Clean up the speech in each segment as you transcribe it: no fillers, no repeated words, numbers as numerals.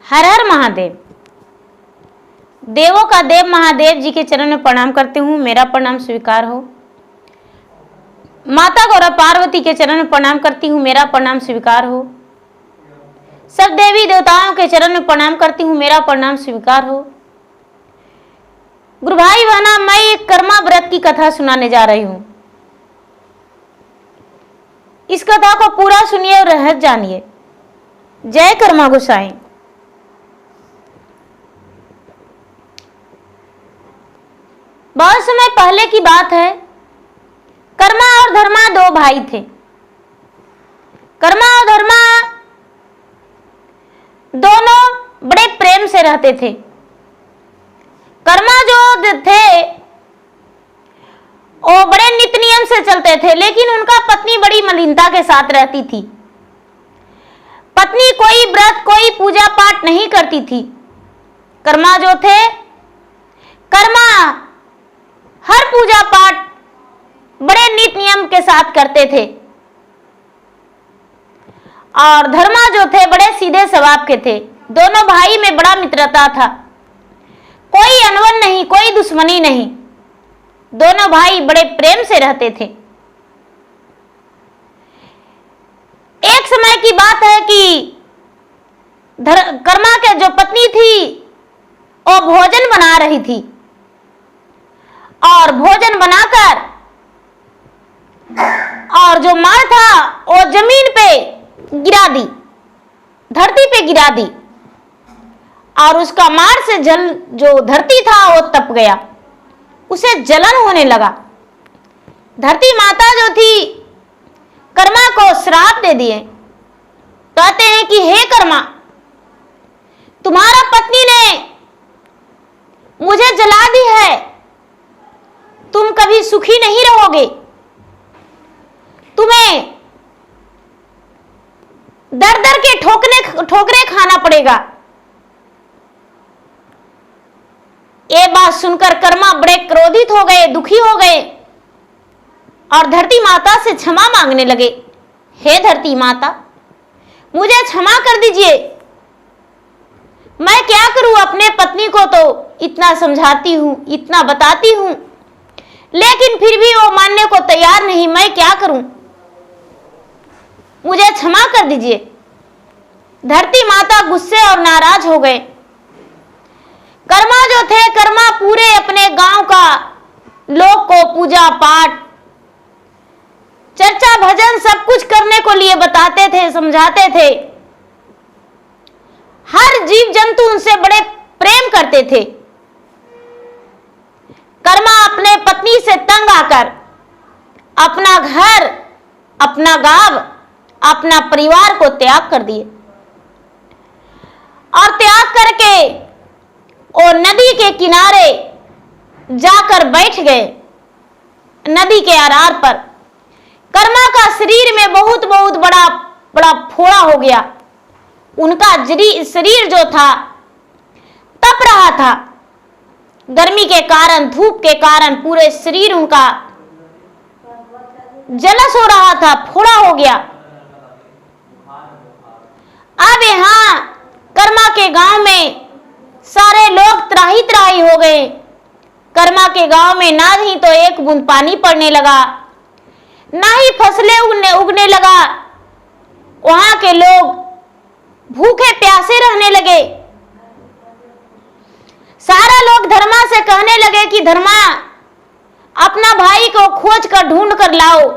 हर हर महादेव। देवों का देव महादेव जी के चरण में प्रणाम करती हूँ, मेरा प्रणाम स्वीकार हो। माता गौरा पार्वती के चरण में प्रणाम करती हूँ, मेरा प्रणाम स्वीकार हो। सब देवी देवताओं के चरण में प्रणाम करती हूँ, मेरा प्रणाम स्वीकार हो। गुरु भाई बहना, मैं एक कर्मा व्रत की कथा सुनाने जा रही हूँ। इस कथा को पूरा सुनिए और रहस्य जानिए। जय कर्मा गोसाई। बहुत समय पहले की बात है। कर्मा और धर्मा दो भाई थे। कर्मा और धर्मा दोनों बड़े प्रेम से रहते थे। कर्मा जो थे वो बड़े नित्य नियम से चलते थे, लेकिन उनका पत्नी बड़ी मलिनता के साथ रहती थी। पत्नी कोई व्रत कोई पूजा पाठ नहीं करती थी। कर्मा जो थे, कर्मा हर पूजा पाठ बड़े नित्य नियम के साथ करते थे, और धर्मा जो थे बड़े सीधे स्वभाव के थे। दोनों भाई में बड़ा मित्रता था, कोई अनबन नहीं, कोई दुश्मनी नहीं। दोनों भाई बड़े प्रेम से रहते थे। एक समय की बात है कि कर्मा के जो पत्नी थी वो भोजन बना रही थी, और भोजन बनाकर और जो मार था वो जमीन पे गिरा दी, धरती पे गिरा दी, और उसका मार से जल जो धरती था वो तप गया, उसे जलन होने लगा। धरती माता जो थी कर्मा को श्राप दे दिए। कहते हैं कि हे कर्मा, तुम्हारा पत्नी ने मुझे जला दी है, तुम कभी सुखी नहीं रहोगे, तुम्हें दर दर के ठोकरे खाना पड़ेगा। ये बात सुनकर कर्मा बड़े क्रोधित हो गए, दुखी हो गए, और धरती माता से क्षमा मांगने लगे। हे धरती माता, मुझे क्षमा कर दीजिए, मैं क्या करूं, अपने पत्नी को तो इतना समझाती हूं, इतना बताती हूं, लेकिन फिर भी वो मानने को तैयार नहीं, मैं क्या करूं, मुझे क्षमा कर दीजिए। धरती माता गुस्से और नाराज हो गए। कर्मा जो थे, कर्मा पूरे अपने गांव का लोग को पूजा पाठ चर्चा भजन सब कुछ करने को लिए बताते थे, समझाते थे। हर जीव जंतु उनसे बड़े प्रेम करते थे। कर्मा अपने पत्नी से तंग आकर अपना घर, अपना गांव, अपना परिवार को त्याग कर दिए, और त्याग करके वो नदी के किनारे जाकर बैठ गए, नदी के आरार पर। कर्मा का शरीर में बहुत बड़ा फोड़ा हो गया। उनका शरीर जो था तप रहा था, गर्मी के कारण, धूप के कारण पूरे शरीर उनका जलस हो रहा था, फोड़ा हो गया। अब यहाँ कर्मा के गांव में सारे लोग त्राही त्राही हो गए। कर्मा के गांव में ना ही तो एक बूंद पानी पड़ने लगा, ना ही फसलें उगने लगा। वहां के लोग भूखे प्यासे रहने लगे। सारा लोग धर्मा से कहने लगे कि धर्मा, अपना भाई को खोज कर ढूंढ कर लाओ।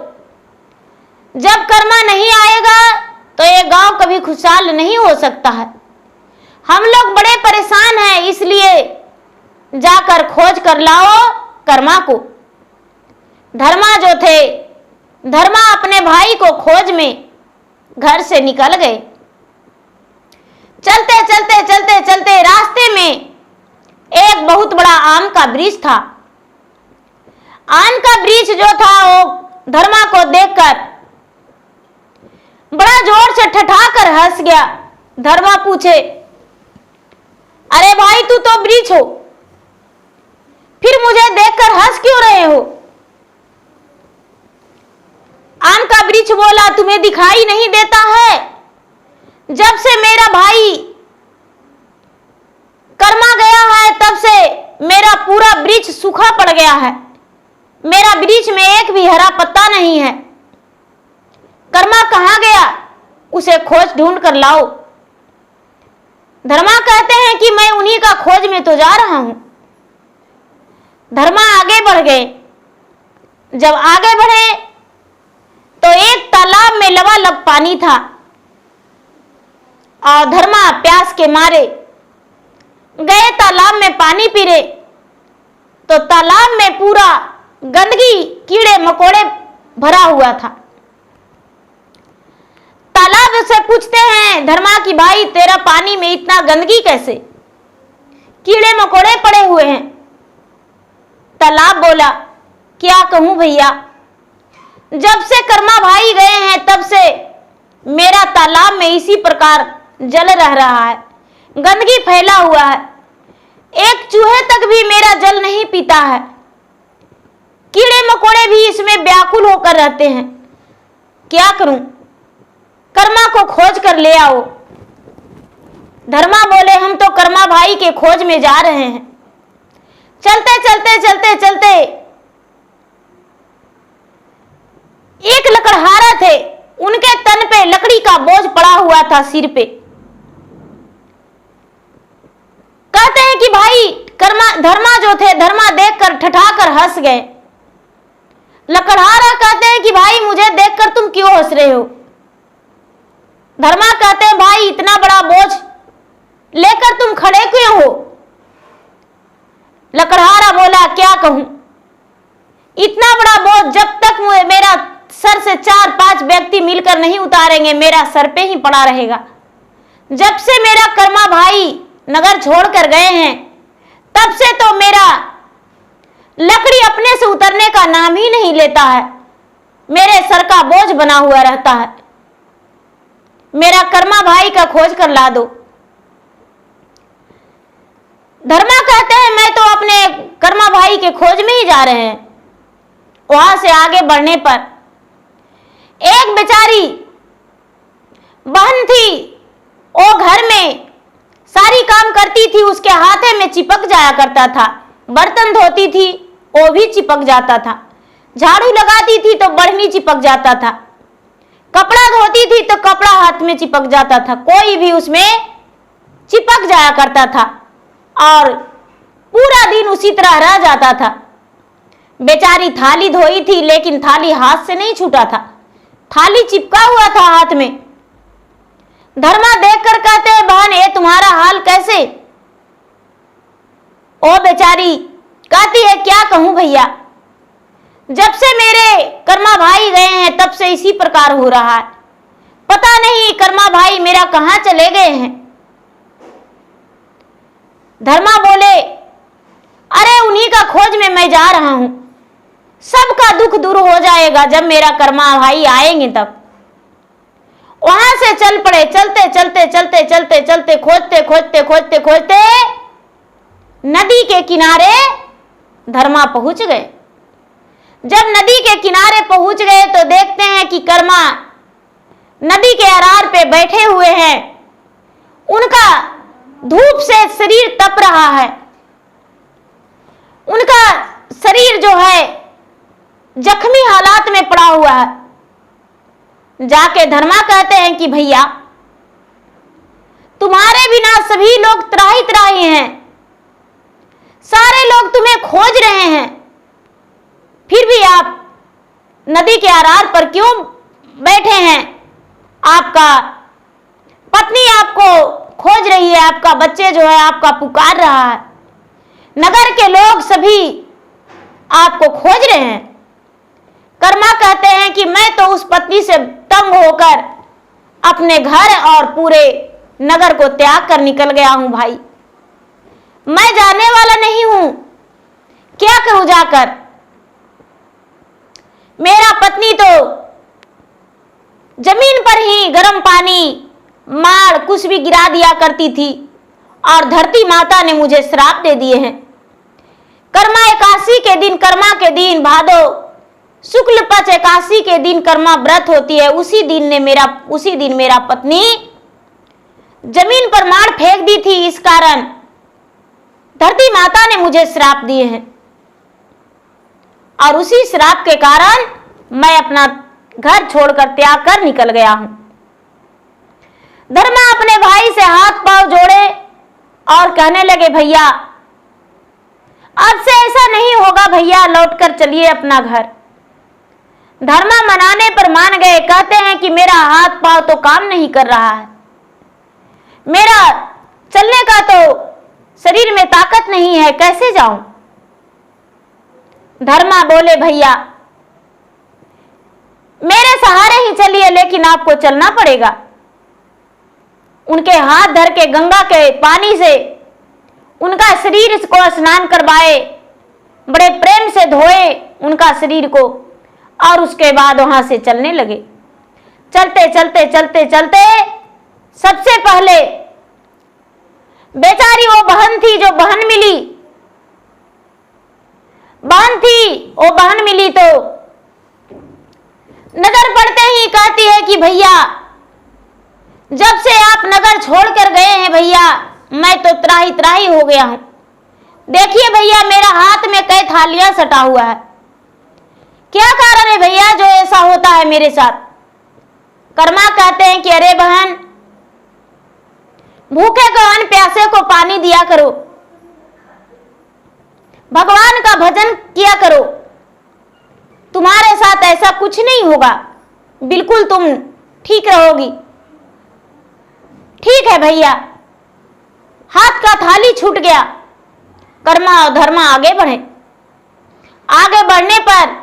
जब कर्मा नहीं आएगा तो ये गांव कभी खुशहाल नहीं हो सकता है। हम लोग बड़े परेशान हैं, इसलिए जाकर खोज कर लाओ कर्मा को। धर्मा जो थे, धर्मा अपने भाई को खोज में घर से निकल गए। चलते चलते चलते चलते रास्ते में एक बहुत बड़ा आम का वृक्ष था। आम का वृक्ष जो था वो धर्मा को देखकर बड़ा जोर से ठठाकर हंस गया। धर्मा पूछे, अरे भाई, तू तो वृक्ष हो, फिर मुझे देखकर हंस क्यों रहे हो? आम का वृक्ष बोला, तुम्हें दिखाई नहीं देता है? जब से मेरा भाई गया है, मेरा वृक्ष में एक भी हरा पत्ता नहीं है। कर्मा कहाँ गया, उसे खोज ढूंढ कर लाओ। धर्मा कहते हैं कि मैं उन्हीं का खोज में तो जा रहा हूं। धर्मा आगे बढ़ गए। जब आगे बढ़े तो एक तालाब में लबालब पानी था और धर्मा प्यास के मारे गए तालाब में पानी पी रहे तो तालाब में पूरा गंदगी, कीड़े मकोड़े भरा हुआ था। तालाब से पूछते हैं धर्मा कि भाई तेरा पानी में इतना गंदगी कैसे, कीड़े मकोड़े पड़े हुए हैं। तालाब बोला क्या कहूं भैया, जब से कर्मा भाई गए हैं तब से मेरा तालाब में इसी प्रकार जल रह रहा है, गंदगी फैला हुआ है, एक चूहे तक भी मेरा जल नहीं पीता है, कीड़े मकोड़े भी इसमें व्याकुल होकर रहते हैं, क्या करूं, कर्मा को खोज कर ले आओ। धर्मा बोले हम तो कर्मा भाई के खोज में जा रहे हैं। चलते चलते चलते चलते एक लकड़हारा थे, उनके तन पे लकड़ी का बोझ पड़ा हुआ था सिर पे। कहते हैं कि भाई धर्मा जो थे, धर्मा देखकर ठठाकर हंस गए। लकड़हारा कहते हैं कि भाई मुझे देखकर तुम क्यों हंस रहे हो। धर्मा कहते हैं भाई इतना बड़ा बोझ लेकर तुम खड़े क्यों हो। लकड़हारा बोला क्या कहूं, इतना बड़ा बोझ जब तक मेरा सर से 4-5 व्यक्ति मिलकर नहीं उतारेंगे मेरा सर पे ही पड़ा रहेगा। जब से मेरा कर्मा भाई नगर छोड़कर गए हैं तब से तो मेरा लकड़ी अपने से उतरने का नाम ही नहीं लेता है, मेरे सर का बोझ बना हुआ रहता है। मेरा कर्मा भाई का खोज कर ला दो। धर्मा कहते हैं मैं तो अपने कर्मा भाई के खोज में ही जा रहे हैं। वहां से आगे बढ़ने पर एक बेचारी बहन थी, वो घर में सारी काम करती थी, उसके हाथे में चिपक जाया करता था, बर्तन धोती थी वो भी चिपक जाता था, झाड़ू लगाती थी तो बढ़नी चिपक जाता था, कपड़ा धोती थी तो कपड़ा हाथ में चिपक जाता था, कोई भी उसमें चिपक जाया करता था और पूरा दिन उसी तरह रह जाता था। बेचारी थाली धोई थी लेकिन थाली हाथ से नहीं छूटा था, थाली चिपका हुआ था हाथ में। धर्मा देखकर कहते हैं बहन ये तुम्हारा हाल कैसे। ओ बेचारी कहती है क्या कहूं भैया, जब से मेरे कर्मा भाई गए हैं तब से इसी प्रकार हो रहा है, पता नहीं कर्मा भाई मेरा कहां चले गए हैं। धर्मा बोले अरे उन्हीं का खोज में मैं जा रहा हूं, सबका दुख दूर हो जाएगा जब मेरा कर्मा भाई आएंगे तब। वहां से चल पड़े, चलते चलते चलते चलते चलते खोजते खोजते खोजते खोजते नदी के किनारे धर्मा पहुंच गए। जब नदी के किनारे पहुंच गए तो देखते हैं कि कर्मा नदी के अरार पे बैठे हुए हैं, उनका धूप से शरीर तप रहा है, उनका शरीर जो है जख्मी हालात में पड़ा हुआ है। जाके धर्मा कहते हैं कि भैया तुम्हारे बिना सभी लोग त्राही त्राही हैं, सारे लोग तुम्हें खोज रहे हैं, फिर भी आप नदी के अरार पर क्यों बैठे हैं। आपका पत्नी आपको खोज रही है, आपका बच्चे जो है आपका पुकार रहा है, नगर के लोग सभी आपको खोज रहे हैं। कर्मा कहते हैं कि मैं तो उस पत्नी से तंग होकर अपने घर और पूरे नगर को त्याग कर निकल गया हूं भाई, मैं जाने वाला नहीं हूं, क्या करूं जाकर। मेरा पत्नी तो जमीन पर ही गर्म पानी माड़ कुछ भी गिरा दिया करती थी और धरती माता ने मुझे श्राप दे दिए हैं। कर्मा एकादशी के दिन, कर्मा के दिन भादो शुक्ल पक्ष एकादशी के दिन कर्मा व्रत होती है, उसी दिन मेरा पत्नी जमीन पर माड़ फेंक दी थी, इस कारण धरती माता ने मुझे श्राप दिए हैं। और उसी श्राप के कारण मैं अपना घर छोड़कर त्याग कर निकल गया हूं। धर्मा अपने भाई से हाथ पांव जोड़े और कहने लगे, भैया अब से ऐसा नहीं होगा भैया, लौटकर चलिए अपना घर। धर्मा मनाने पर मान गए। कहते हैं कि मेरा हाथ पांव तो काम नहीं कर रहा है, मेरा चलने का तो शरीर में ताकत नहीं है, कैसे जाऊं। धर्मा बोले, भैया मेरे सहारे ही चलिए, लेकिन आपको चलना पड़ेगा। उनके हाथ धर के गंगा के पानी से उनका शरीर को स्नान करवाए, बड़े प्रेम से धोए उनका शरीर को, और उसके बाद वहां से चलने लगे। चलते चलते चलते चलते सबसे पहले बेचारी वो बहन थी, जो बहन मिली तो नजर पड़ते ही कहती है कि भैया जब से आप नगर छोड़कर गए हैं भैया, मैं तो त्राही त्राही हो गया हूं। देखिए भैया मेरा हाथ में कई थालियां सटा हुआ है, क्या कारण है भैया जो ऐसा होता है मेरे साथ। कर्मा कहते हैं कि अरे बहन, भूखे को अन्न, प्यासे को पानी दिया करो, भगवान का भजन किया करो, तुम्हारे साथ ऐसा कुछ नहीं होगा, बिल्कुल तुम ठीक रहोगी। ठीक है भैया। हाथ का थाली छूट गया। कर्मा और धर्मा आगे बढ़े। आगे बढ़ने पर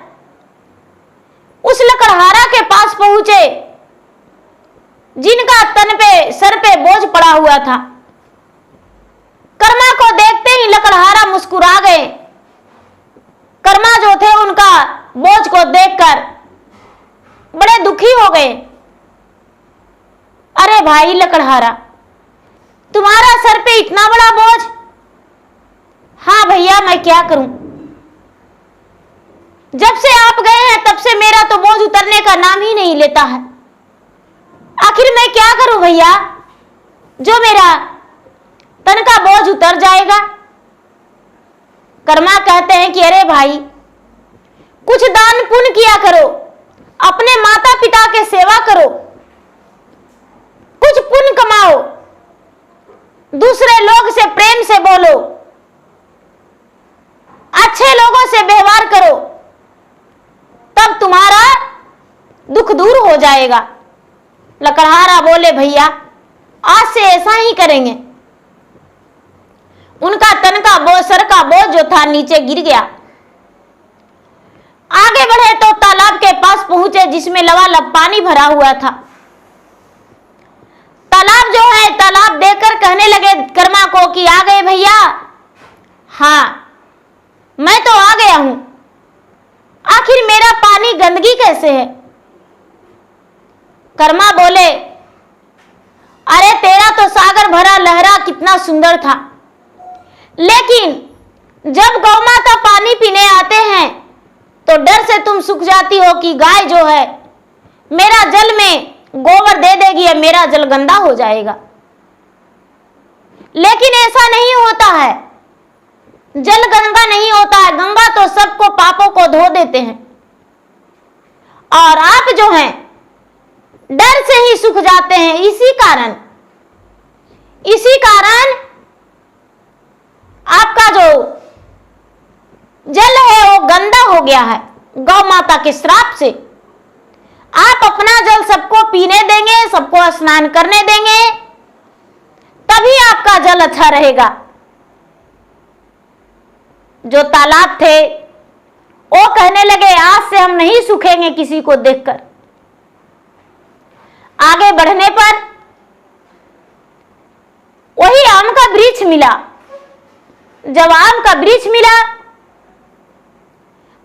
उस लकड़हारा के पास पहुंचे जिनका तन पे सर पे बोझ पड़ा हुआ था। कर्मा को देखते ही लकड़हारा मुस्कुरा गए। कर्मा जो थे उनका बोझ को देखकर बड़े दुखी हो गए। अरे भाई लकड़हारा, तुम्हारा सर पे इतना बड़ा बोझ? हाँ भैया मैं क्या करूं, जब से आप गए हैं तब से मेरा तो बोझ उतरने का नाम ही नहीं लेता है। आखिर मैं क्या करूं भैया जो मेरा तन का बोझ उतर जाएगा। कर्मा कहते हैं कि अरे भाई कुछ दान पुण्य किया करो, अपने माता पिता के सेवा करो, कुछ पुण्य कमाओ, दूसरे लोग से प्रेम से बोलो, अच्छे लोगों से व्यवहार करो, तब तुम्हारा दुख दूर हो जाएगा। लकड़हारा बोले भैया आज से ऐसा ही करेंगे। उनका तन का बोझ, सर का बोझ जो था नीचे गिर गया। आगे बढ़े तो तालाब के पास पहुंचे जिसमें लबालब पानी भरा हुआ था। तालाब जो है, तालाब देखकर कहने लगे कर्मा को कि आ गए भैया। हाँ मैं तो आ गया हूं, आखिर मेरा पानी गंदगी कैसे है। कर्मा बोले अरे तेरा तो सागर भरा लहरा कितना सुंदर था, लेकिन जब गौ माता पानी पीने आते हैं तो डर से तुम सूख जाती हो कि गाय जो है मेरा जल में गोबर दे देगी या मेरा जल गंदा हो जाएगा। लेकिन ऐसा नहीं होता है, जल गंगा नहीं होता है, गंगा तो सबको पापों को धो देते हैं, और आप जो हैं डर से ही सूख जाते हैं। इसी कारण आपका जो जल है वो गंदा हो गया है गौ माता के श्राप से। आप अपना जल सबको पीने देंगे, सबको स्नान करने देंगे, तभी आपका जल अच्छा रहेगा। जो तालाब थे वो कहने लगे आज से हम नहीं सूखेंगे किसी को देखकर। आगे बढ़ने पर वही आम का वृक्ष मिला। जब आम का वृक्ष मिला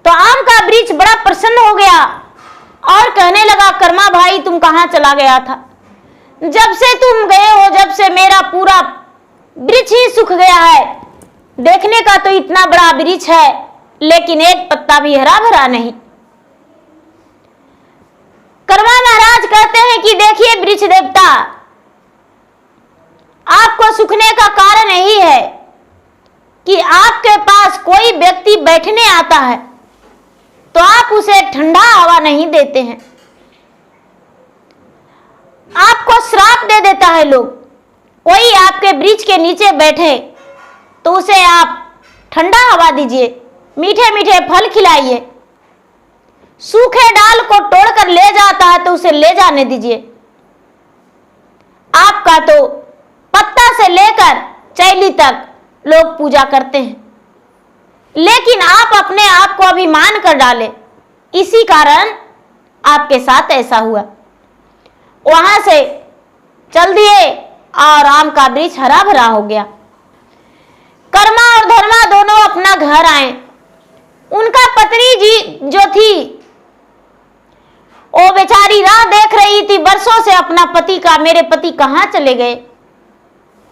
तो आम का वृक्ष बड़ा प्रसन्न हो गया और कहने लगा कर्मा भाई तुम कहां चला गया था, जब से तुम गए हो जब से मेरा पूरा वृक्ष ही सूख गया है। देखने का तो इतना बड़ा वृक्ष है लेकिन एक पत्ता भी हरा भरा नहीं। कर्मा महाराज कहते हैं कि देखिए वृक्ष देवता, आपको सूखने का कारण यही है कि आपके पास कोई व्यक्ति बैठने आता है तो आप उसे ठंडा हवा नहीं देते हैं। आपको श्राप दे देता है लोग। कोई आपके वृक्ष के नीचे बैठे तो उसे आप ठंडा हवा दीजिए, मीठे मीठे फल खिलाइए। सूखे डाल को तोड़कर ले जाता है तो उसे ले जाने दीजिए। आपका तो पत्ता से लेकर चैली तक लोग पूजा करते हैं, लेकिन आप अपने आप को अभिमान कर डाले, इसी कारण आपके साथ ऐसा हुआ। वहां से चल दिए और आम का वृक्ष हरा भरा हो गया। कर्मा और धर्मा दोनों अपना घर आए। उनका पत्नी जी जो थी वो बेचारी राह देख रही थी बरसों से अपना पति का, मेरे पति कहां चले गए।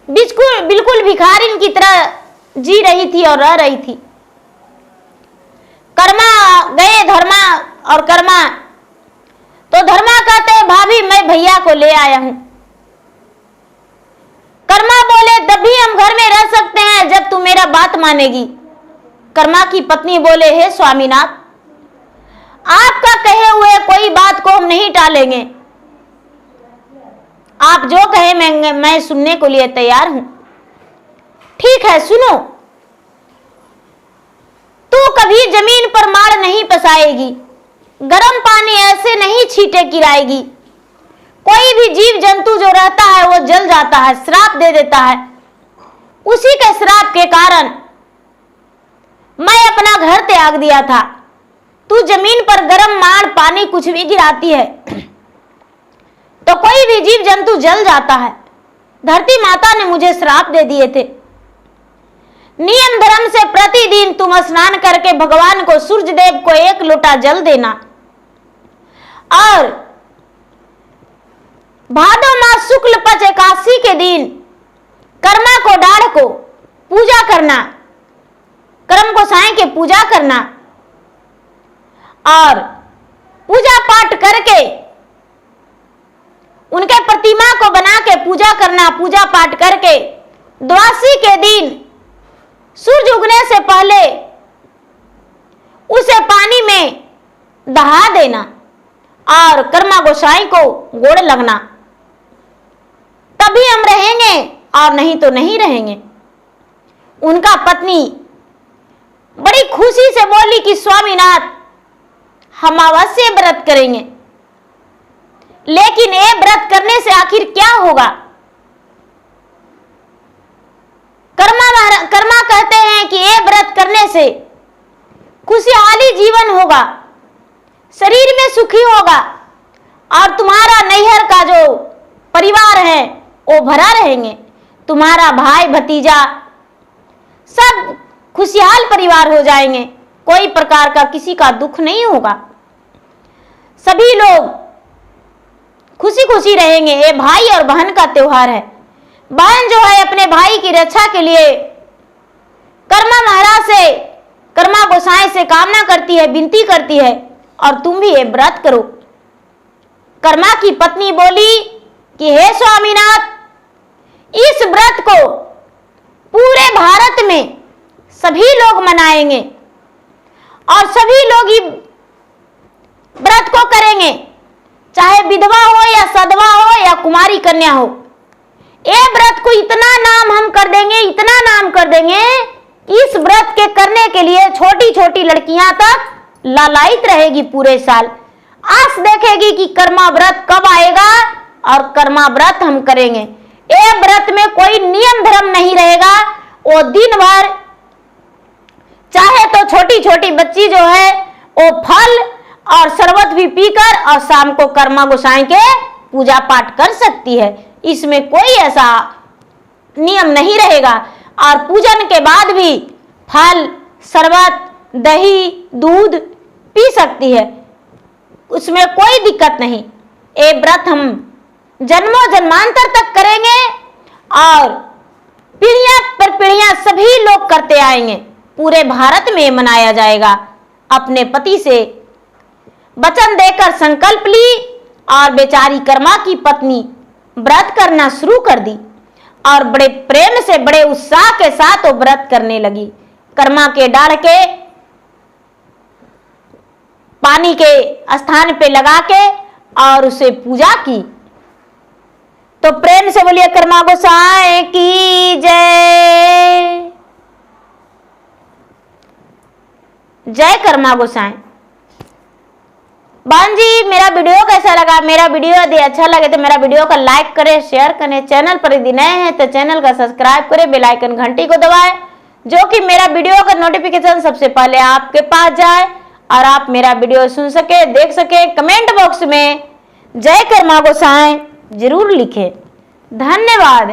बिल्कुल बिल्कुल भिखारिन की तरह जी रही थी और रह रही थी। कर्मा गए धर्मा और कर्मा, तो धर्मा कहते हैं भाभी मैं भैया को ले आया हूं। कर्मा बोले तब भी हम घर में रह सकते हैं जब तू मेरा बात मानेगी। कर्मा की पत्नी बोले हे स्वामीनाथ, आपका कहे हुए कोई बात को हम नहीं टालेंगे। आप जो कहे मैं सुनने को लिए तैयार हूं। ठीक है सुनो, तू कभी जमीन पर माड़ नहीं पसाएगी, गर्म पानी ऐसे नहीं छींटे गिराएगी। कोई भी जीव जंतु जो रहता है वो जल जाता है, श्राप दे देता है। उसी के श्राप के कारण मैं अपना घर त्याग दिया था। तू जमीन पर गर्म माड़ पानी कुछ भी गिराती है तो कोई भी जीव जंतु जल जाता है। धरती माता ने मुझे श्राप दे दिए थे। नियम धर्म से प्रतिदिन तुम स्नान करके भगवान को, सूर्य देव को 1 लोटा जल देना और भादो मास शुक्ल पक्ष एकादशी के दिन कर्मा को डाढ़ को पूजा करना, कर्म गोसाई के पूजा करना और पूजा पाठ करके उनके प्रतिमा को बना के पूजा करना। पूजा पाठ करके द्वादशी के दिन सूर्य उगने से पहले उसे पानी में दहा देना और कर्मा गोसाई को गोड़ लगना, तभी हम रहेंगे और नहीं तो नहीं रहेंगे। उनका पत्नी बड़ी खुशी से बोली कि स्वामीनाथ हम अवश्य व्रत करेंगे, लेकिन ये व्रत करने से आखिर क्या होगा। कर्मा कहते हैं कि ये व्रत करने से खुशहाली जीवन होगा, शरीर में सुखी होगा और तुम्हारा नैहर का जो परिवार है वो भरा रहेंगे। तुम्हारा भाई भतीजा सब खुशहाल परिवार हो जाएंगे, कोई प्रकार का किसी का दुख नहीं होगा, सभी लोग खुशी खुशी रहेंगे। ये भाई और बहन का त्योहार है। बहन जो है अपने भाई की रक्षा के लिए कर्मा महाराज से, कर्मा गोसाई से कामना करती है, विनती करती है और तुम भी ये व्रत करो। कर्मा की पत्नी बोली कि हे स्वामीनाथ, इस व्रत को पूरे भारत में सभी लोग मनाएंगे और सभी लोग ही व्रत को करेंगे, चाहे विधवा हो या सधवा हो या कुमारी कन्या हो। ये व्रत को इतना नाम हम कर देंगे, इतना नाम कर देंगे, इस व्रत के करने के लिए छोटी छोटी लड़कियां तक लालायित रहेगी पूरे साल। आस देखेगी कि कर्मा व्रत कब आएगा और कर्मा व्रत हम करेंगे। ये व्रत में कोई नियम धर्म नहीं रहेगा। वो दिन भर चाहे तो छोटी छोटी बच्ची जो है वो फल और शरबत भी पीकर और शाम को कर्मा गोसाई के पूजा पाठ कर सकती है। इसमें कोई ऐसा नियम नहीं रहेगा और पूजन के बाद भी फल, शरबत, दही, दूध पी सकती है, उसमें कोई दिक्कत नहीं। ये व्रत हम जन्मों जन्मांतर तक करेंगे और पीढ़ियां पर पीढ़ियां सभी लोग करते आएंगे। पूरे भारत में मनाया जाएगा। अपने पति से वचन देकर संकल्प ली और बेचारी कर्मा की पत्नी व्रत करना शुरू कर दी और बड़े प्रेम से, बड़े उत्साह के साथ वो व्रत करने लगी। कर्मा के डाढ़ के पानी के स्थान पे लगा के और उसे पूजा की। तो प्रेम से बोलिए कर्मा गोसाई की जय। जय कर्मा गोसाई। बहन जी, मेरा वीडियो कैसा लगा? मेरा वीडियो यदि अच्छा लगे तो मेरा वीडियो को लाइक करें, शेयर करें। चैनल पर यदि नए हैं तो चैनल का सब्सक्राइब करें, बेल आइकन घंटी को दबाएं, जो कि मेरा वीडियो का नोटिफिकेशन सबसे पहले आपके पास जाए और आप मेरा वीडियो सुन सके, देख सके। कमेंट बॉक्स में जय कर्मा गोसाई जरूर लिखें। धन्यवाद।